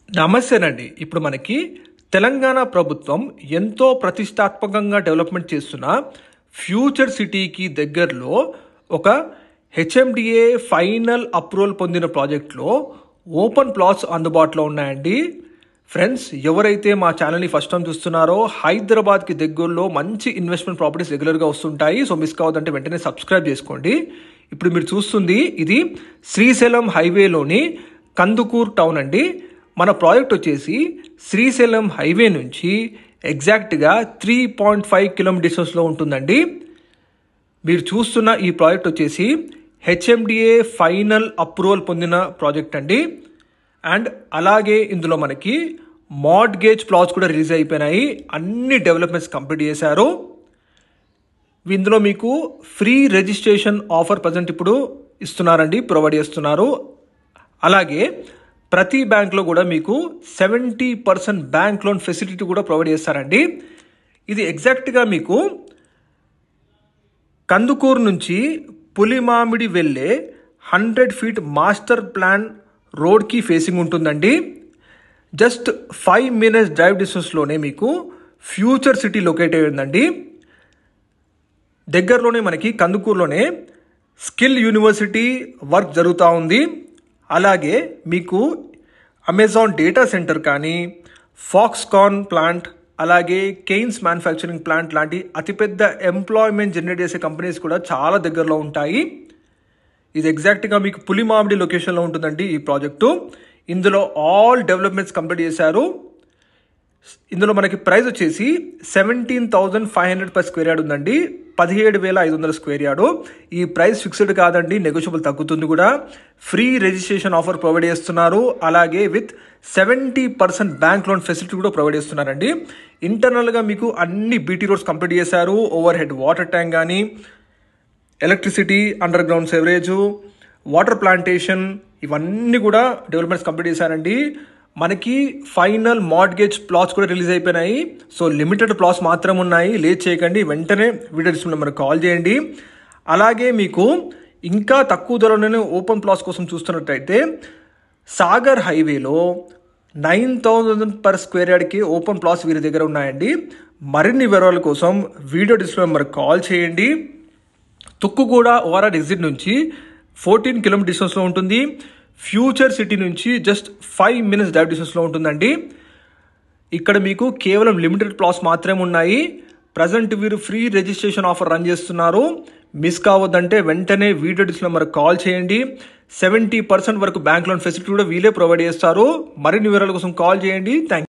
నమస్తేనండి. ఇప్పుడు మనకి తెలంగాణ ప్రభుత్వం ఎంతో ప్రతిష్టాత్మకంగా డెవలప్మెంట్ చేస్తున్న ఫ్యూచర్ సిటీకి దగ్గరలో ఒక హెచ్ఎండిఏ ఫైనల్ అప్రూవల్ పొందిన ప్రాజెక్ట్లో ఓపెన్ ప్లాట్స్ అందుబాటులో ఉన్నాయండి. ఫ్రెండ్స్, ఎవరైతే మా ఛానల్ని ఫస్ట్ టైం చూస్తున్నారో హైదరాబాద్కి దగ్గరలో మంచి ఇన్వెస్ట్మెంట్ ప్రాపర్టీస్ రెగ్యులర్గా వస్తుంటాయి. సో మిస్ కావద్దంటే వెంటనే సబ్స్క్రైబ్ చేసుకోండి. ఇప్పుడు మీరు చూస్తుంది ఇది శ్రీశైలం హైవేలోని కందుకూర్ టౌన్ అండి. మన ప్రాజెక్ట్ వచ్చేసి శ్రీశైలం హైవే నుంచి ఎగ్జాక్ట్గా 3.5 కిలోమీటర్ డిస్టెన్స్లో ఉంటుందండి. మీరు చూస్తున్న ఈ ప్రాజెక్ట్ వచ్చేసి హెచ్ఎండిఏ ఫైనల్ అప్రూవల్ పొందిన ప్రాజెక్ట్ అండి. అండ్ అలాగే ఇందులో మనకి మార్ట్గేజ్ ప్లాట్స్ కూడా రిలీజ్ అయిపోయినాయి. అన్ని డెవలప్మెంట్స్ కంప్లీట్ చేశారు. ఇందులో మీకు ఫ్రీ రిజిస్ట్రేషన్ ఆఫర్ ప్రజెంట్ ఇప్పుడు ఇస్తున్నారండి, ప్రొవైడ్ చేస్తున్నారు. అలాగే ప్రతి బ్యాంక్లో కూడా మీకు 70% బ్యాంక్ లోన్ ఫెసిలిటీ కూడా ప్రొవైడ్ చేస్తారండి. ఇది ఎగ్జాక్ట్గా మీకు కందుకూరు నుంచి పులిమామిడి వెళ్ళే 100 ఫీట్ మాస్టర్ ప్లాన్ రోడ్కి ఫేసింగ్ ఉంటుందండి. జస్ట్ 5 మినిట్స్ డ్రైవ్ డిస్టెన్స్లోనే మీకు ఫ్యూచర్ సిటీ లొకేట్ అయి ఉందండి. దగ్గరలోనే మనకి కందుకూరులోనే స్కిల్ యూనివర్సిటీ వర్క్ జరుగుతూ ఉంది. అలాగే మీకు అమెజాన్ డేటా సెంటర్ కానీ, ఫాక్స్కాన్ ప్లాంట్, అలాగే కెయిన్స్ మ్యానుఫ్యాక్చరింగ్ ప్లాంట్ లాంటి అతిపెద్ద ఎంప్లాయ్మెంట్ జనరేట్ చేసే కంపెనీస్ కూడా చాలా దగ్గరలో ఉంటాయి. ఇది ఎగ్జాక్ట్గా మీకు పులిమామిడి లొకేషన్లో ఉంటుందండి ఈ ప్రాజెక్టు. ఇందులో ఆల్ డెవలప్మెంట్స్ కంప్లీట్ చేశారు. ఇందులో మనకి ప్రైస్ వచ్చేసి 17,500 పర్ స్క్వేర్ యార్డ్ ఉందండి. 17,500 స్క్వేర్ యార్డు. ఈ ప్రైస్ ఫిక్స్డ్ కాదండి, నెగోషియబుల్ తగ్గుతుంది కూడా. ఫ్రీ రిజిస్ట్రేషన్ ఆఫర్ ప్రొవైడ్ చేస్తున్నారు. అలాగే విత్ 70% బ్యాంక్ లోన్ ఫెసిలిటీ కూడా ప్రొవైడ్ చేస్తున్నారండి. ఇంటర్నల్గా మీకు అన్ని బీటీ రోడ్స్ కంప్లీట్ చేశారు. ఓవర్ హెడ్ వాటర్ ట్యాంక్ కానీ, electricity, under ground sewerage, water plantation, ఇవన్నీ కూడా డెవలప్మెంట్స్ కంప్లీట్ చేశారండి. మనకి ఫైనల్ మార్ట్గేజ్ ప్లాట్స్ కూడా రిలీజ్ అయిపోయినాయి. సో లిమిటెడ్ ప్లాట్స్ మాత్రం ఉన్నాయి. లేట్ చేయకండి, వెంటనే వీడియో డిస్క్రిప్షన్లో మనకు కాల్ చేయండి. అలాగే మీకు ఇంకా తక్కువ ధరలోనే ఓపెన్ ప్లాట్స్ కోసం చూస్తున్నట్టయితే సాగర్ హైవేలో 9,000 పర్ స్క్వేర్ యార్డ్కి ఓపెన్ ప్లాట్స్ వీరి దగ్గర ఉన్నాయండి. మరిన్ని వివరాల కోసం వీడియో డిస్క్రిప్షన్లో మనకు కాల్ చేయండి. తుక్కుగూడ ఓఆర్ఆర్ ఎగ్జిట్ నుంచి 14 కిలోమీటర్ డిస్టెన్స్లో ఉంటుంది. ఫ్యూచర్ సిటీ నుంచి జస్ట్ 5 మినిట్స్ డ్రైవ్ డిస్టెన్స్లో ఉంటుందండి. ఇక్కడ మీకు కేవలం లిమిటెడ్ ప్లాట్స్ మాత్రమే ఉన్నాయి. ప్రజెంట్ వీరు ఫ్రీ రిజిస్ట్రేషన్ ఆఫర్ రన్ చేస్తున్నారు. మిస్ కావద్దంటే వెంటనే వీడియో డిస్ప్లేలో మనకు కాల్ చేయండి. 70% వరకు బ్యాంక్ లోన్ ఫెసిలిటీ కూడా వీలే ప్రొవైడ్ చేస్తారు. మరిన్ని వివరాల కోసం కాల్ చేయండి. Thank you.